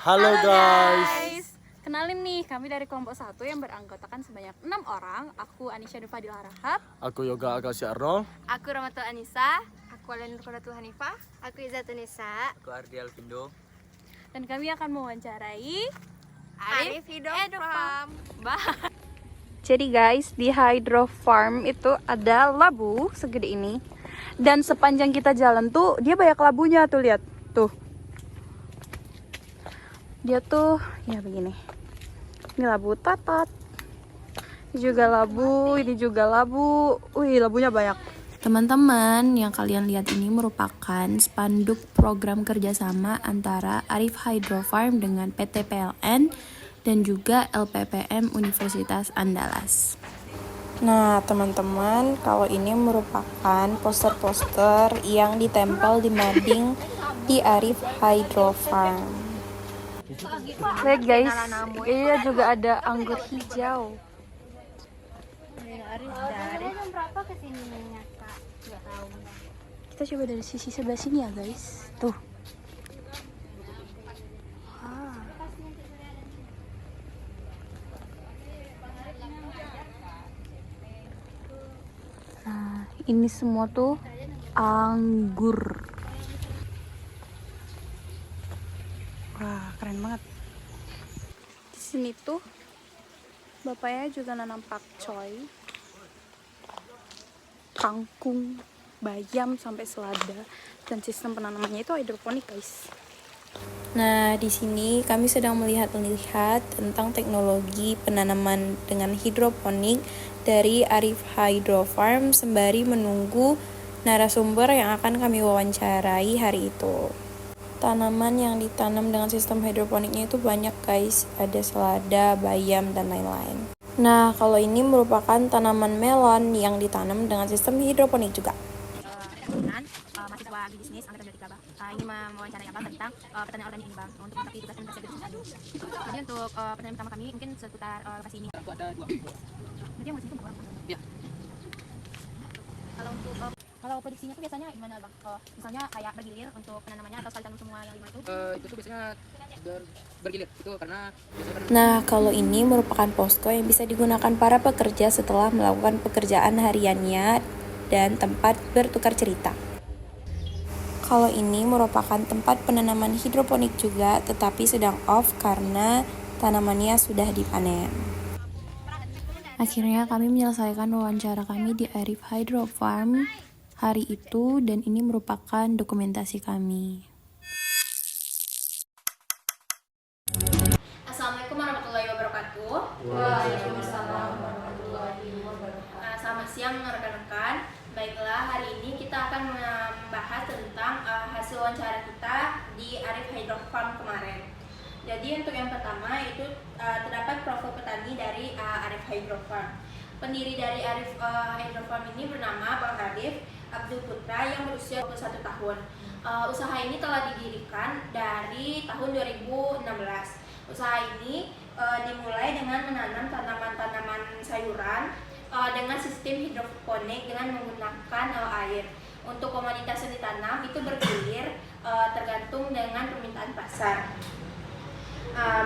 Halo guys. Kenalin nih, kami dari kelompok 1 yang beranggotakan sebanyak 6 orang. Aku Anisha Fadil Harahap. Aku Yoga Agassi Arnold. Aku Ramatul Anissa. Aku Alin Nurqadatul Hanifah. Aku Izzatun Nisa. Aku Ardi Alvindo. Dan kami akan mewawancarai Arif Hydrofarm. Jadi guys, di Hydro Farm itu ada labu segede ini. Dan sepanjang kita jalan tuh, dia banyak labunya tuh, lihat. Tuh. Dia tuh, ya begini. Ini labu tatat. Ini juga labu, ini juga labu. Wih, labunya banyak. Teman-teman, yang kalian lihat ini merupakan spanduk program kerjasama antara Arif Hydro Farm dengan PT PLN dan juga LPPM Universitas Andalas. Nah, teman-teman, kalau ini merupakan poster-poster yang ditempel di mading di Arif Hydro Farm. Lihat guys, ini juga ada anggur hijau. Berapa kesininya kak? Nggak tahu. Kita coba dari sisi sebelah sini ya guys. Tuh. Nah, ini semua tuh anggur. Wah, keren banget. Di sini tuh bapaknya juga nanam pakcoy, kangkung, bayam sampai selada, dan sistem penanamannya itu hidroponik, guys. Nah, di sini kami sedang melihat tentang teknologi penanaman dengan hidroponik dari Arif Hydro Farm sembari menunggu narasumber yang akan kami wawancarai hari itu. Tanaman yang ditanam dengan sistem hidroponiknya itu banyak guys, ada selada, bayam, dan lain-lain. Nah, kalau ini merupakan tanaman melon yang ditanam dengan sistem hidroponik juga. Mahasiswa bisnis angkatan 23 Bang. Ini mewawancarai apa tentang pertanian organik ini Bang, untuk mencapai tugas administrasi gedung Bandung. Jadi untuk pertanyaan pertama kami mungkin seputar lokasi ini. Aku ada 2. Berarti yang masih itu berapa? Iya. Kalau untuk kalau prediksinya tuh biasanya gimana Bang? Misalnya kayak bergilir untuk penanamannya atau sekali tanam semua yang 5 itu? Itu tuh biasanya bergilir itu karena Nah, kalau ini merupakan posko yang bisa digunakan para pekerja setelah melakukan pekerjaan hariannya dan tempat bertukar cerita. Kalau ini merupakan tempat penanaman hidroponik juga, tetapi sedang off karena tanamannya sudah dipanen. Akhirnya kami menyelesaikan wawancara kami di Arif Hydro Farm hari itu, dan ini merupakan dokumentasi kami. Assalamualaikum warahmatullahi wabarakatuh. Waalaikumsalam warahmatullahi wabarakatuh. Selamat siang rekan-rekan. Baiklah, hari ini kita akan membahas tentang hasil wawancara kita di Arif Hydro Farm kemarin. Jadi untuk yang pertama itu terdapat profil petani dari Arif Hydro Farm. Pendiri dari Arif Hydro Farm ini bernama Bang Radif Abdul Putra yang berusia 21 tahun. Usaha ini telah didirikan dari tahun 2016. Usaha ini dimulai dengan menanam tanaman-tanaman sayuran dengan sistem hidroponik dengan menggunakan air. Untuk komoditas yang ditanam itu bergilir tergantung dengan permintaan pasar.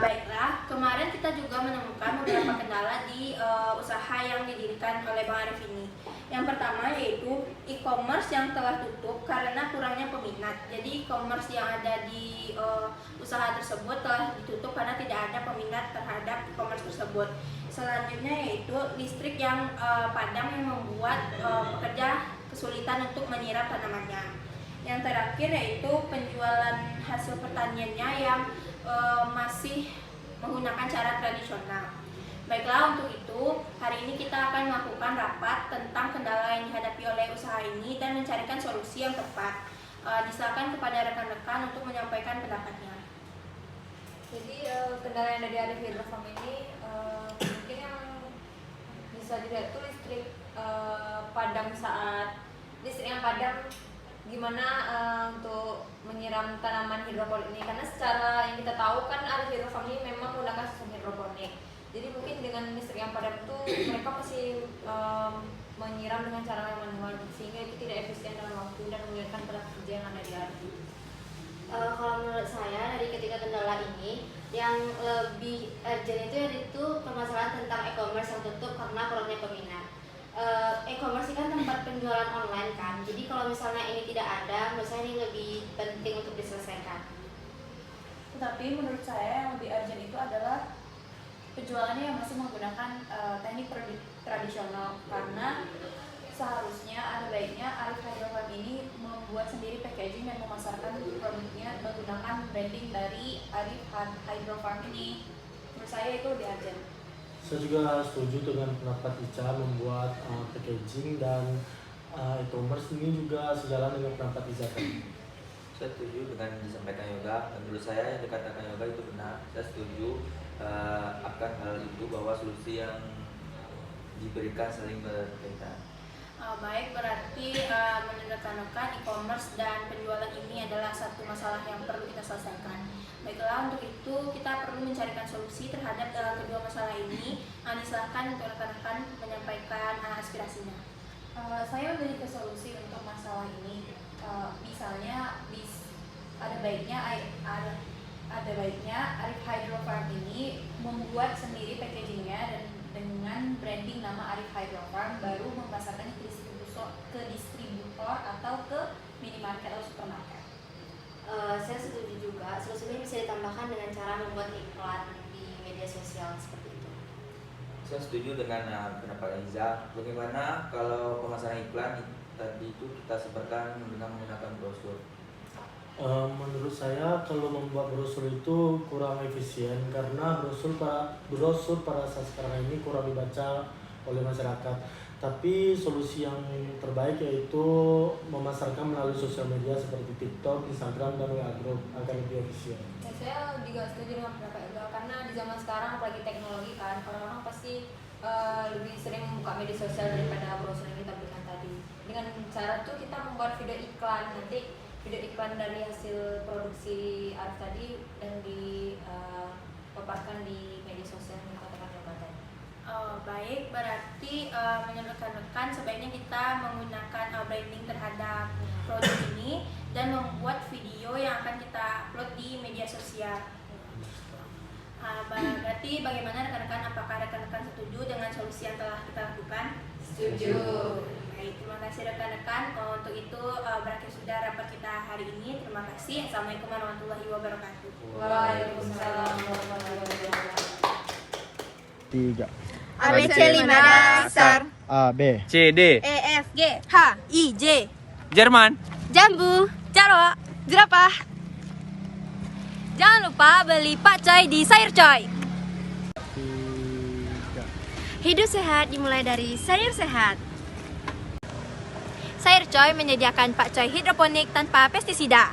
Baiklah, kemarin kita juga menemukan beberapa kendala di usaha yang didirikan oleh Bang Arif ini. Yang pertama yaitu e-commerce yang telah tutup karena kurangnya peminat. Jadi e-commerce yang ada di usaha tersebut telah ditutup karena tidak ada peminat terhadap e-commerce tersebut. Selanjutnya yaitu listrik yang padam yang membuat pekerja kesulitan untuk menyiram tanamannya. Yang terakhir yaitu penjualan hasil pertaniannya yang masih menggunakan cara tradisional. Baiklah, untuk itu hari ini kita akan melakukan rapat tentang kendala yang dihadapi oleh usaha ini dan mencarikan solusi yang tepat. Disilakan kepada rekan-rekan untuk menyampaikan pendapatnya. Jadi kendala yang ada di Arif Hydro Farm ini mungkin yang bisa dilihat itu listrik padam saat listrik yang padam gimana untuk menyiram tanaman hidroponik ini, karena secara yang kita tahu kan Arif Hydro Farm ini memang menggunakan sistem hidroponik. Jadi mungkin dengan listrik yang padam itu mereka masih menyiram dengan cara yang manual, sehingga itu tidak efisien dalam waktu dan menyulitkan para pekerja yang ada di Arif. Kalau menurut saya dari ketiga kendala ini ini. Yang lebih urgent itu permasalahan tentang e-commerce yang tutup karena kurangnya peminat. E-commerce ini kan tempat penjualan online kan, jadi kalau misalnya ini tidak ada, menurut saya ini lebih penting untuk diselesaikan. Tetapi menurut saya yang lebih urgent itu adalah penjualannya yang masih menggunakan teknik tradisional, karena seharusnya ada baiknya Arif Hydro Farm ini membuat sendiri packaging dan memasarkan produknya menggunakan branding dari Arif Hydro Farm ini. Menurut saya itu lebih urgent. Saya juga setuju dengan pendapat Ica membuat packaging dan e-commerce ini juga sejalan dengan pendapat Ica tadi. Saya setuju dengan yang disampaikan Yoga. Menurut saya yang dikatakan Yoga itu benar. Saya setuju akan hal itu, bahwa solusi yang diberikan saling berkaitan. Baik, berarti menekankan e-commerce dan penjualan ini adalah satu masalah yang perlu kita selesaikan. Baiklah, untuk itu kita perlu mencarikan solusi terhadap kedua masalah ini. Disilahkan untuk rekan-rekan menyampaikan aspirasinya. Saya memiliki solusi untuk masalah ini. Misalnya ada baiknya Arif Hydro Farm ini membuat sendiri packagingnya dan dengan branding nama Arif Hydro Farm, baru memasarkannya ke distributor atau ke minimarket atau supermarket. Saya setuju juga, solusi ini bisa ditambahkan dengan cara membuat iklan di media sosial seperti itu. Saya setuju dengan pendapat Iza. Bagaimana kalau pemasaran iklan tadi itu kita sebarkan dengan menggunakan brosur? Menurut saya kalau membuat brosur itu kurang efisien, karena brosur pada saat sekarang ini kurang dibaca oleh masyarakat. Tapi solusi yang terbaik yaitu memasarkan melalui sosial media seperti TikTok, Instagram, dan WA Group agar lebih efisien. Ya, saya juga setuju dengan pendapat Yoga, karena di zaman sekarang apalagi teknologi kan, orang-orang pasti lebih sering membuka media sosial daripada brosur yang kita berikan tadi. Dengan cara itu kita membuat video iklan, nanti video iklan dari hasil produksi Arif tadi dan dipaparkan di media sosial yang dikatakan Yoga tadi. Baik, berarti menurut rekan-rekan sebaiknya kita menggunakan branding terhadap produk ini dan membuat video yang akan kita upload di media sosial. Berarti bagaimana rekan-rekan? Apakah rekan-rekan setuju dengan solusi yang telah kita lakukan? Setuju. Baik, terima kasih rekan-rekan. Untuk itu berakhir sudah rapat kita hari ini. Terima kasih. Assalamualaikum warahmatullahi wabarakatuh. Waalaikumsalam warahmatullahi wabarakatuh. 3 ABC 5 dasar. A B C D E F G H I J Jerman. Jambu Jarwo Jerapah. Jangan lupa beli pakcoy di Sayur Coy. 3 Hidup sehat dimulai dari sayur sehat. Sayur Coy menyediakan pakcoy hidroponik tanpa pestisida.